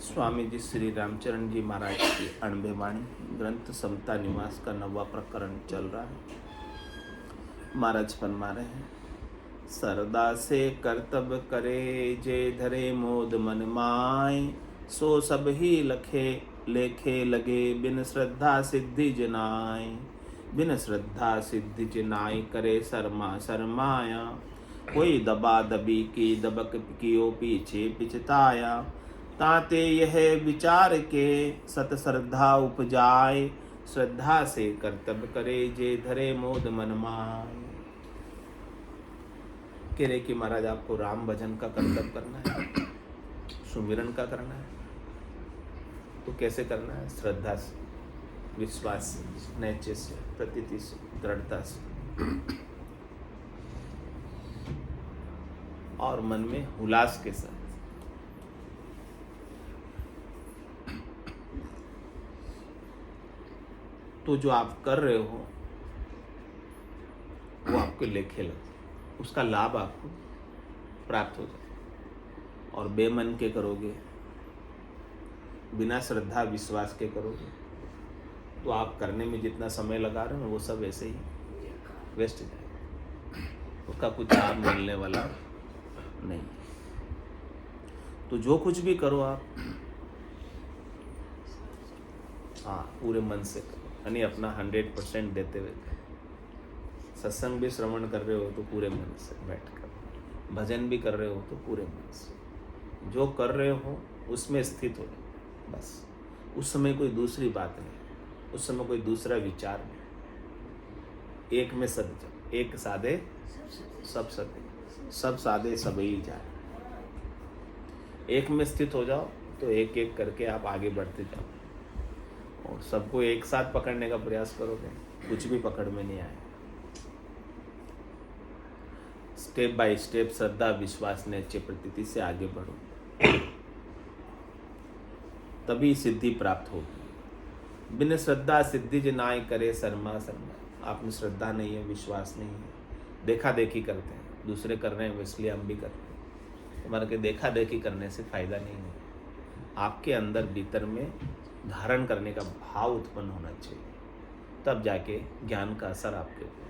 स्वामी जी श्री रामचरण जी महाराज की अणबे वाणी ग्रंथ समता निवास का 9वां प्रकरण चल रहा है। महाराज फरमा रहे हैं, सरदा से कर्तव्य करे जे धरे मोद मन माय, सो सब ही लखे लेखे लगे बिन श्रद्धा सिद्धि जनाय। बिन श्रद्धा सिद्धि जनाय करे शर्मा शर्माया, कोई दबा दबी की दबक कियो पीछे पिछताया। ताते यह विचार के सत श्रद्धा उपजाए, श्रद्धा से कर्तव्य करे जे धरे मोद मन माय। कह रहे कि महाराज आपको राम भजन का कर्तव्य करना है, सुमिरन का करना है, तो कैसे करना है? श्रद्धा से, विश्वास से, नैचे से, प्रतीति से, दृढ़ता से और मन में उल्लास के साथ। तो जो आप कर रहे हो वो आपके लेखे लगे, उसका लाभ आपको प्राप्त हो जाए। और बेमन के करोगे, बिना श्रद्धा विश्वास के करोगे, तो आप करने में जितना समय लगा रहे हो वो सब ऐसे ही वेस्ट जाए, उसका कुछ लाभ मिलने वाला नहीं। तो जो कुछ भी करो आप, हाँ, पूरे मन से करो, यानी अपना 100% देते हुए। सत्संग भी श्रवण कर रहे हो तो पूरे मन से बैठकर, भजन भी कर रहे हो तो पूरे मन से, जो कर रहे हो उसमें स्थित हो बस। उस समय कोई दूसरी बात नहीं, उस समय कोई दूसरा विचार नहीं। एक में सद, एक साधे सब सदे, सब साधे सब ही जाए। एक में स्थित हो जाओ तो एक एक करके आप आगे बढ़ते जाओ। और सबको एक साथ पकड़ने का प्रयास करोगे, कुछ भी पकड़ में नहीं आए। स्टेप बाय स्टेप श्रद्धा विश्वास नैचे प्रतीति से आगे बढ़ो, तभी सिद्धि प्राप्त होगी। बिन श्रद्धा सिद्धि जनाय करे शर्मा शर्मा। आप में श्रद्धा नहीं है, विश्वास नहीं है, देखा देखी करते हैं, दूसरे कर रहे हैं इसलिए हम भी करते हैं। हमारे के देखा देखी करने से फायदा नहीं है। आपके अंदर भीतर में धारण करने का भाव उत्पन्न होना चाहिए, तब जाके ज्ञान का असर आपके ऊपर।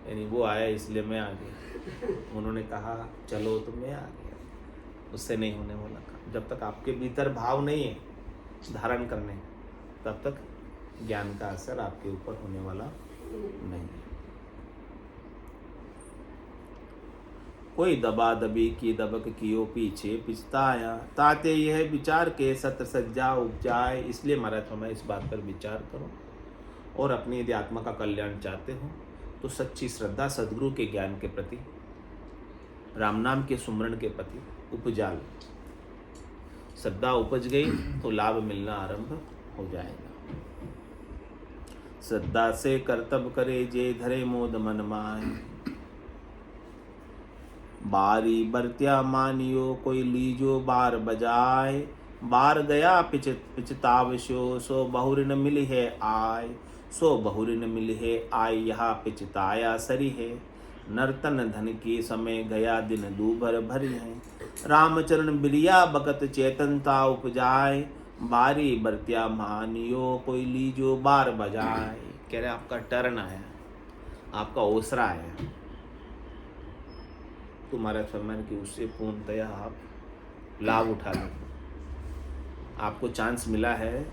यानी वो आया इसलिए मैं आ गया, उन्होंने कहा चलो तो मैं आ गया, उससे नहीं होने वाला काम। जब तक आपके भीतर भाव नहीं है धारण करने, तब तक ज्ञान का असर आपके ऊपर होने वाला नहीं है। कोई दबा दबी की दबक कियो पीछे पिछताया, ताते यह विचार के सत सज्जा उपजाए। इसलिए महाराज हमें इस बात पर विचार करो, और अपनी यदि आत्मा का कल्याण चाहते हो तो सच्ची श्रद्धा सद्गुरु के ज्ञान के प्रति, राम नाम के सुमरण के प्रति उपजा लो। श्रद्धा उपज गई तो लाभ मिलना आरंभ हो जाएगा। श्रद्धा से कर्तव्य करे जे धरे मोद मन माय, बारी बरत्या मानियो कोई लीजो बार बजाए। बार गया पिछतावशो, सो बहुरी न मिली है आय। सो बहुरी न मिली है आय, यहाँ पिछताया सरी है। नर्तन धन की समय गया दिन दूभर भरी है। रामचरण बिलिया बकत चेतनता उपजाए। बारी बरत्या मानियो कोई लीजो बार बजाए। कह रहे आपका टर्न आया, आपका ओसरा आया, तुम्हारा सम्मान की उससे पूर्णतया आप लाभ उठा लो। आपको चांस मिला है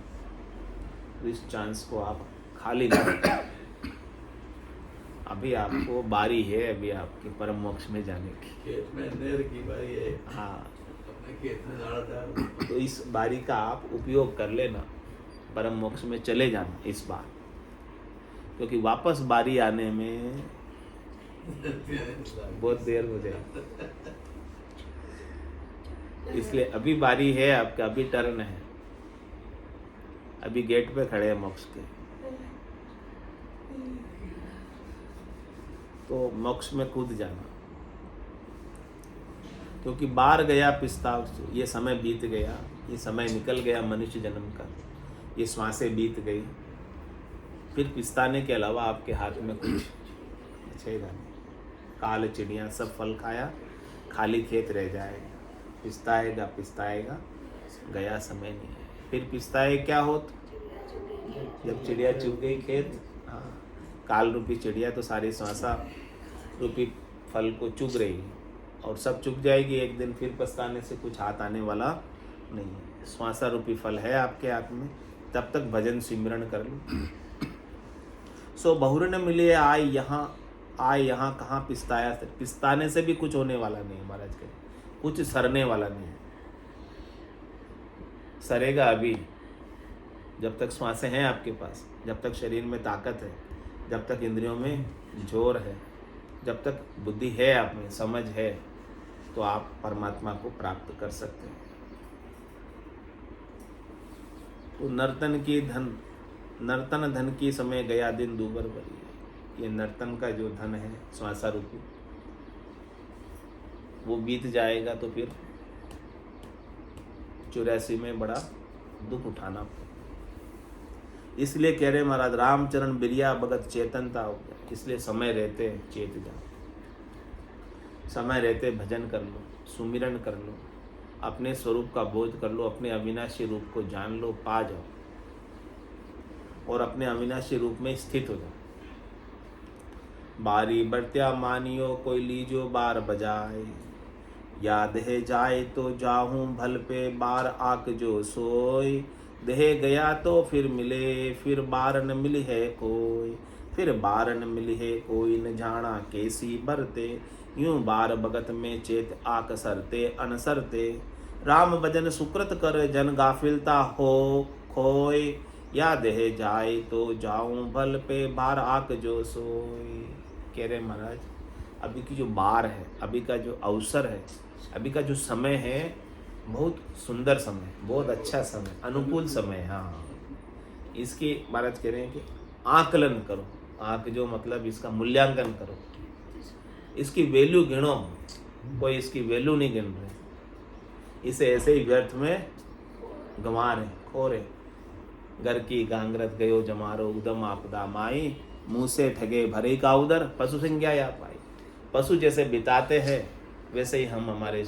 तो इस चांस को आप खाली नहीं। अभी आपको बारी है, अभी आपके परम मोक्ष में जाने की। खेत में नेर की बारी है। हाँ, अपने खेत में झाड़ डाल। तो इस बारी का आप उपयोग कर लेना, परम मोक्ष में चले जाना इस बार, क्योंकि वापस बारी आने में बहुत देर हो जाए। इसलिए अभी बारी है आपका, अभी टर्न है, अभी गेट पे खड़े हैं मोक्ष के। तो मोक्ष में कूद जाना, क्योंकि बार गया पिस्ताव, ये समय बीत गया, ये समय निकल गया मनुष्य जन्म का, ये श्वासें बीत गई। फिर पिस्ताने के अलावा आपके हाथ में कुछ बचेगा नहीं। काल चिड़िया सब फल खाया, खाली खेत रह जाएगा। पिस्ताएगा गया समय नहीं है। फिर पिस्ताए क्या होत, जब चिड़िया चुग गई खेत। हाँ, काल रूपी चिड़िया तो सारी श्वासा रूपी फल को चुग रही है और सब चुग जाएगी एक दिन, फिर पछताने से कुछ हाथ आने वाला नहीं है। श्वासा रूपी फल है आपके हाथ में, तब तक भजन सिमरन कर लो। सो बहुर न मिले आए यहाँ कहाँ पिस्ताया। पिस्ताने से भी कुछ होने वाला नहीं महाराज के, कुछ सरने वाला नहीं है। सरेगा अभी, जब तक श्वासें हैं आपके पास, जब तक शरीर में ताकत है, जब तक इंद्रियों में जोर है, जब तक बुद्धि है आप में, समझ है, तो आप परमात्मा को प्राप्त कर सकते हैं। तो नर्तन धन की समय गया दिन दूबर भरी। ये नर्तन का जो धन है श्वासा रूपी, वो बीत जाएगा तो फिर 84 में बड़ा दुख उठाना पड़ेगा। इसलिए कह रहे महाराज, रामचरण बिरिया भगत चेतनता हो गया। इसलिए समय रहते चेत जाओ, समय रहते भजन कर लो, सुमिरन कर लो, अपने स्वरूप का बोध कर लो, अपने अविनाशी रूप को जान लो, पा जाओ और अपने अविनाशी रूप में स्थित हो जाओ। बारी बरत्या मानियो कोई लीजो बार बजाए, याद है जाए तो जाहूं भल पे बार आक जो सोई। देह गया तो फिर मिले, फिर बार न मिली है कोई, फिर बार न मिली है कोई, न जाना कैसी बरते। यूं बार भगत में चेत आक सरते अनसरते। राम भजन सुकृत कर जन गाफिलता हो खोय। या देह जाए तो जाऊं भल पे बार आक जो सोई। कह रहे महाराज, अभी की जो बार है, अभी का जो अवसर है, अभी का जो समय है, बहुत सुंदर समय, बहुत अच्छा समय, अनुकूल समय। हाँ, इसकी महाराज कह रहे हैं कि आकलन करो। आंक जो मतलब इसका मूल्यांकन करो, इसकी वैल्यू गिनो। कोई इसकी वैल्यू नहीं गिन रहे, इसे ऐसे ही व्यर्थ में गंवा रहे, खो रहे। घर की गांगरत गयो जमारो, उदम आपदा माई। मुंह से ठगे भरे का उदर, पशु संज्ञा या पाई। पशु जैसे बिताते हैं, वैसे ही हम हमारे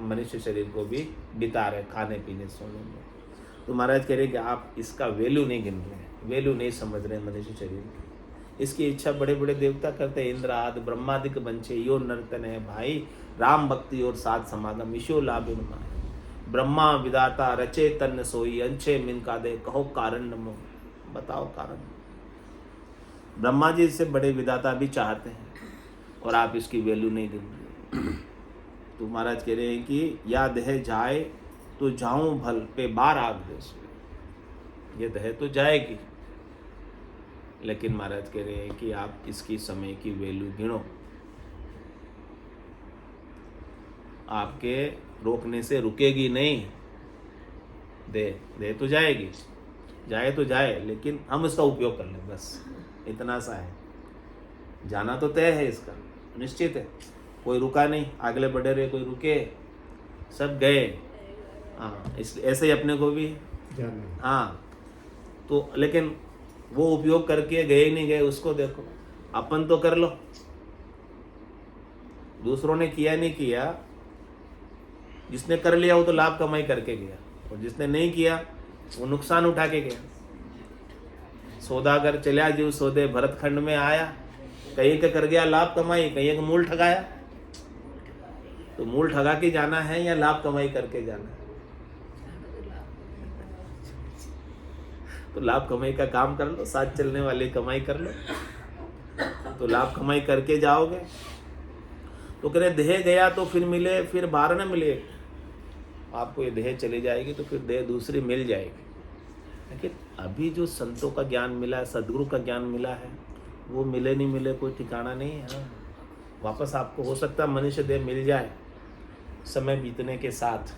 मनुष्य शरीर को भी बिता रहे, खाने पीने सोने में। तो महाराज कह रहे कि आप इसका वैल्यू नहीं गिन रहे, वैल्यू नहीं समझ रहे मनुष्य शरीर की। इसकी इच्छा बड़े बड़े देवता करते हैं, इंद्र आदि ब्रह्मादिक बंचे यो नर्तन है भाई। राम भक्ति और साथ समागम ईशो लाभ उन्माय। ब्रह्मा विदाता रचे तन सोई, अंछे मिनका दे कहो कारण नमो। बताओ कारण। ब्रह्मा जी से बड़े विदाता भी चाहते हैं और आप इसकी वैल्यू नहीं देंगे। तो महाराज कह रहे हैं कि या देह जाए तो जाऊं भल पे बार आग देश। ये देह तो जाएगी, लेकिन महाराज कह रहे हैं कि आप इसकी समय की वैल्यू गिनो। आपके रोकने से रुकेगी नहीं। दे तो जाएगी, जाए तो जाए, लेकिन हम इसका उपयोग कर लें, बस इतना सा है। जाना तो तय है, इसका निश्चित है, कोई रुका नहीं, आगले बढ़े रहे, कोई रुके, सब गए। हाँ, इस ऐसे ही अपने को भी जाना। हाँ, तो लेकिन वो उपयोग करके गए ही नहीं गए, उसको देखो। अपन तो कर लो, दूसरों ने किया नहीं किया। जिसने कर लिया वो तो लाभ कमाई करके गया, और जिसने नहीं किया वो नुकसान उठा के गया। सौदागर चलिया जीव सौदे भरतखंड में आया, कहीं का कर गया लाभ कमाई, कहीं का मूल ठगाया। तो मूल ठगा के जाना है या लाभ कमाई करके जाना है? तो लाभ कमाई का काम कर लो, साथ चलने वाली कमाई कर लो, तो लाभ कमाई करके जाओगे। तो कह रहे देह गया तो फिर मिले, फिर बार न मिले। आपको ये देह चली जाएगी तो फिर देह दूसरी मिल जाएगी। लेकिन अभी जो संतों का ज्ञान मिला है, सदगुरु का ज्ञान मिला है, वो मिले नहीं मिले कोई ठिकाना नहीं है। वापस आपको हो सकता है मनुष्य देह मिल जाए समय बीतने के साथ,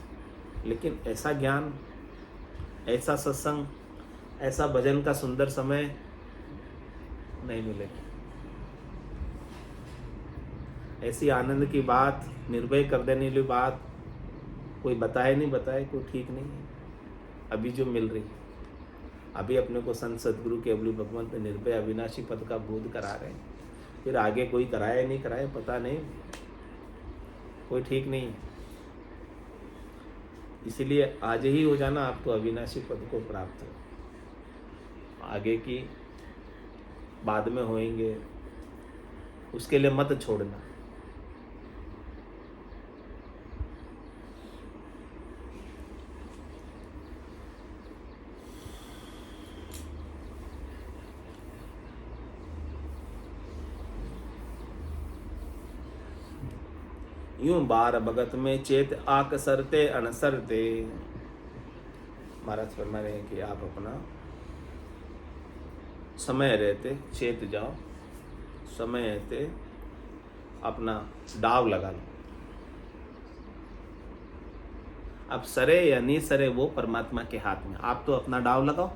लेकिन ऐसा ज्ञान, ऐसा सत्संग, ऐसा भजन का सुंदर समय नहीं मिलेगा। ऐसी आनंद की बात, निर्भय कर देने वाली बात कोई बताए नहीं बताए, कोई ठीक नहीं है। अभी जो मिल रही, अभी अपने को संत सदगुरु केवली भगवंत निर्भय अविनाशी पद का बोध करा रहे हैं, फिर आगे कोई कराए नहीं कराए पता नहीं, कोई ठीक नहीं है। इसलिए आज ही हो जाना, आप तो अविनाशी पद को प्राप्त हो। आगे की बाद में होएंगे, उसके लिए मत छोड़ना। यूं बार भगत में चेत आक सरते अनसरते। महाराज फरमा रहे हैं कि आप अपना समय रहते चेत जाओ, समय रहते अपना दाव लगा लो। अब सरे या नहीं सरे वो परमात्मा के हाथ में। आप तो अपना दाव लगाओ,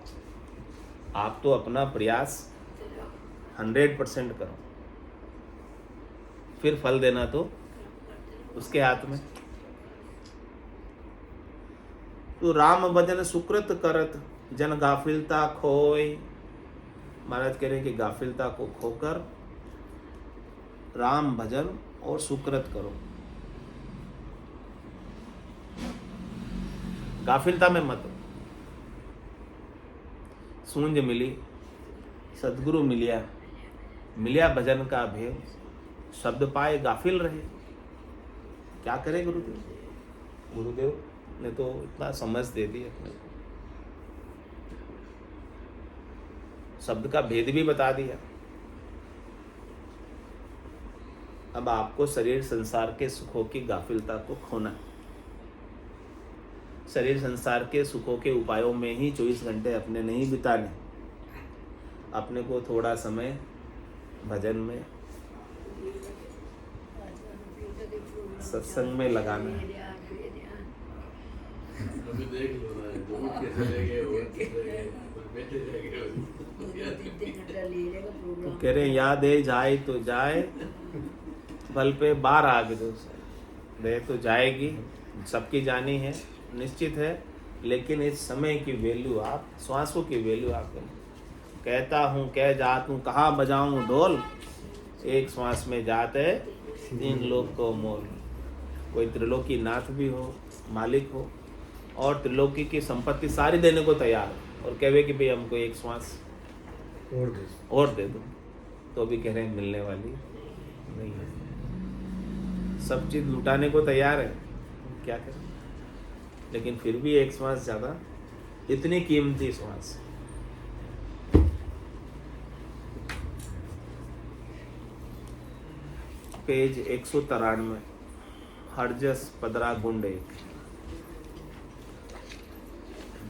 आप तो अपना प्रयास 100% करो, फिर फल देना तो उसके हाथ में। तो राम भजन सुकृत करत जन गाफिलता खोय। महाराज कह रहे हैं कि गाफिलता को खोकर राम भजन और सुकृत करो। गाफिलता में मत हो। सूंझ मिली, सदगुरु मिलिया, मिलिया भजन का भेव, शब्द पाए गाफिल रहे। क्या करे गुरुदेव? गुरुदेव ने तो इतना समझ दे दी अपने को, शब्द का भेद भी बता दिया। अब आपको शरीर संसार के सुखों की गाफिलता को खोना है। शरीर संसार के सुखों के उपायों में ही 24 घंटे अपने नहीं बिताने, अपने को थोड़ा समय भजन में, सत्संग में लगाना है। अभी देख लो ना, जो उठ के चले गए, वो चले गए, कुछ बैठे रह गए। तो कह रहे या दे जाए तो जाए, बल पे बार आगे दे तो जाएगी, सबकी जानी है, निश्चित है। लेकिन इस समय की वैल्यू आप, श्वासों की वैल्यू आप करें। कहता हूँ कह जात हूँ, कहाँ बजाऊँ ढोल, एक श्वास में जाते 3 लोक को मोल। कोई त्रिलोकी नाथ भी हो, मालिक हो, और त्रिलोकी की संपत्ति सारी देने को तैयार हो, और कहे कि भाई हमको एक श्वास और दे दो, तो भी कह रहे हैं मिलने वाली नहीं है। सब चीज लुटाने को तैयार है, क्या करें? लेकिन फिर भी एक श्वास ज्यादा, इतनी कीमती श्वास। पेज 193, हरजस पदरा गुंड 1।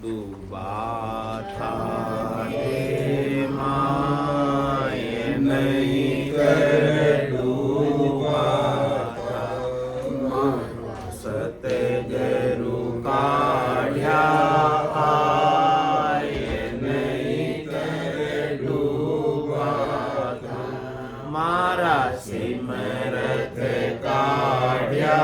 डूबा था रे माय नहीं कर डूबा था, सतगुरु काढ़्या आय नहीं कर डूबा था, मारा सिमरत काढ़्या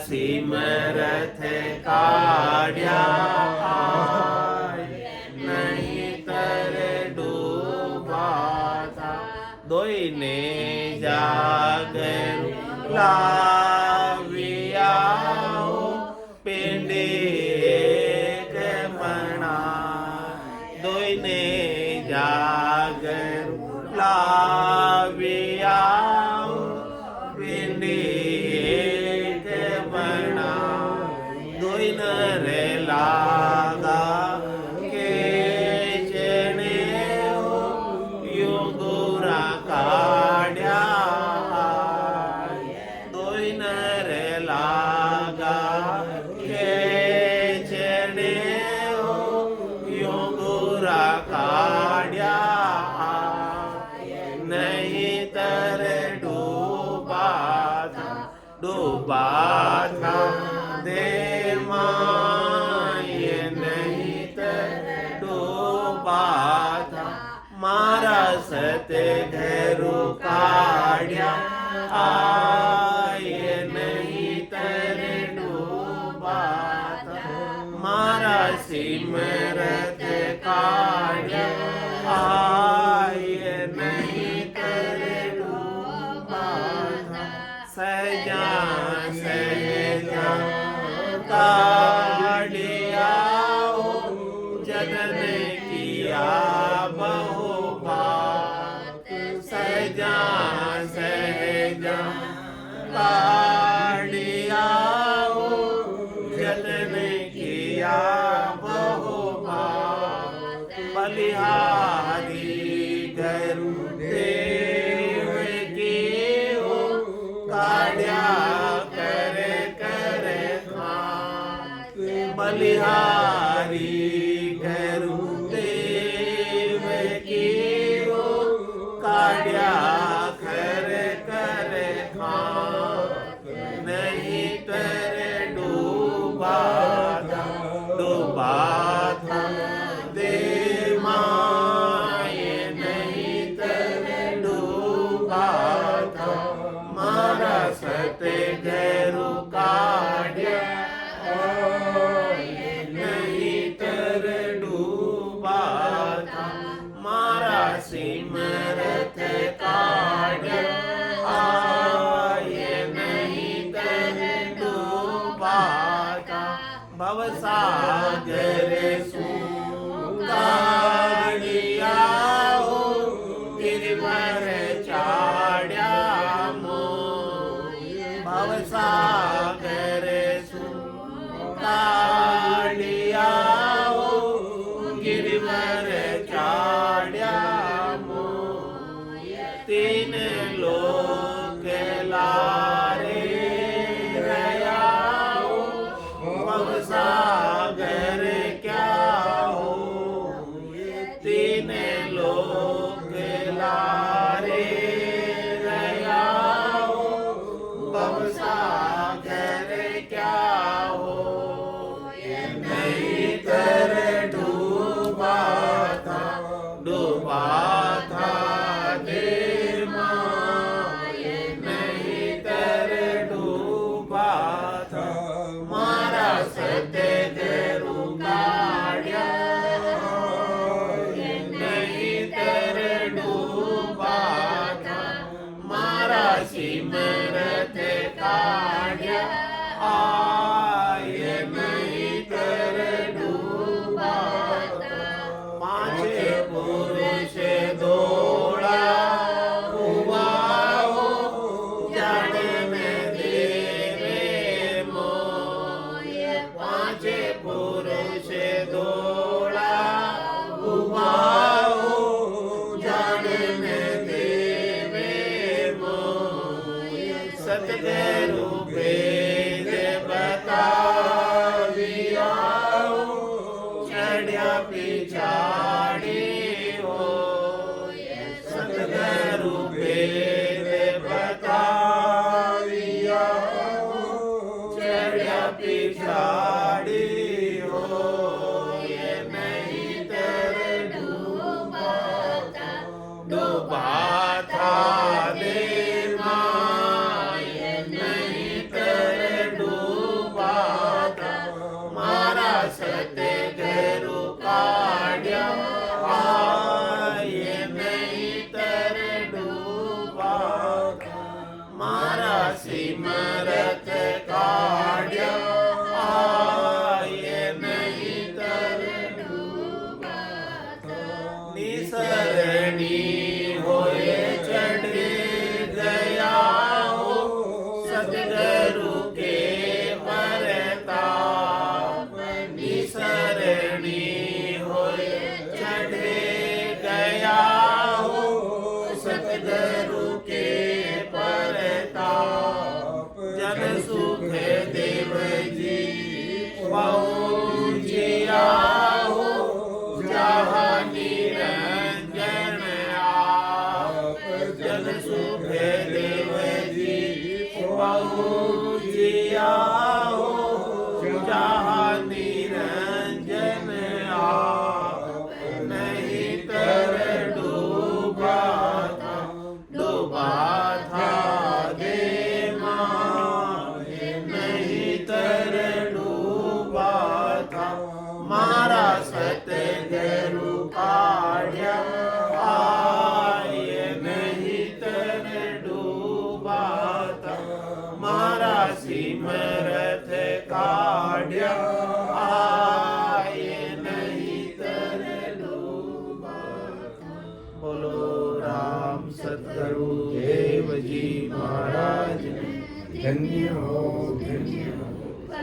सिमरथ काढ़्या आय नहीं तर डूबा था, दोई ने जागर ला डूबा था दे माँ ये नहीं तर डूबा था मारा सते घेरू काढ़्या आये नहीं तर डूबा था मारा सिमरत काढ़्या आये नहीं तर डूबा था सहजा सहजा काढ़िया जगन किया बहु बात सहजा सहजा काढ़िया जगन किया बहु बात बलिहारी गरु देव की काढ़्या करे करे खात बलिहारी गरु देव की काढ़्या करे करे खात नहीं तर डूबा था दे माए नहीं तर डूबा था मारा सते घेरू काढ़्या नहीं तर डूबा था मारा सिमरत काढ़्या आये नहीं तर डूबा था भवसागर सुगाड़िया हो गिरवर चाढ़्या मो भवसागर सुगाड़िया हो गिरवर चाढ़्या मो तीन लोक लारे रया भवसागर क्या हो तीन लोक लारे रया हो भवसागर क्या हो नहीं तर डूबा था दे माँ नहीं तर डूबा था मारा सते घेरू काढ़्या नहीं तर डूबा था मारा सिमरत काढ़्या आये नहीं तर डूबा था पांचे पुरुष दौड़ा हुआ हो जड़न देवे मोय पांचे पुरुष दौड़ा हुआ हो जड़न देवे मोय सतगुरु वेद बताविया हो चढ़्या पिछाड़ी हो सतगुरु वेद बताविया हो चढ़्या पिछाड़ी हो ये नहीं तर डूबा था दे माँ ये नहीं तर डूबा था मारा सते घेरू काढ़्या आये नहीं तर डूबा था मारा सिमरत काढ़्या आये नहीं तर डूबा था निसरणी होए चढ़ गया हो सतगुरु के परताप निसरणी होए चढ़ गया हो सतगुरु के परताप जन सुख बहु जिया हो जहाँ निरंजन आप नहीं तर डूबा था देवा नहीं तर डूबा था मारा सतगुरु काढ़्या आए नहीं तर डूबा था मारा सिमरत काढ़्या आए नहीं तर डूबा था। बोलो राम सतगुरु देव जी महाराज धन्य हो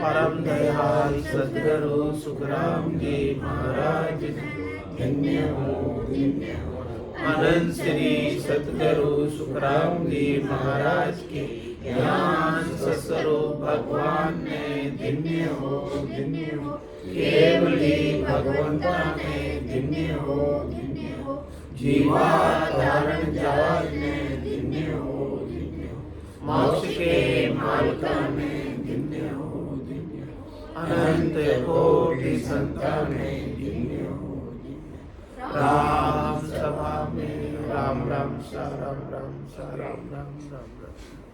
परम दयाल सतगुरु सुखराम जी महाराज धन्य हो अनंत श्री सतगुरु सुखराम जी महाराज के ज्ञान स्वरूप भगवान ने धन्य हो केवली भगवंता ने धन्य हो जीवा धारण जाल ने धन्य हो मोक्ष के मालिका ने धन्य हो अनंत कोटि संताने राम सभा में राम राम सा राम राम सा राम राम राम राम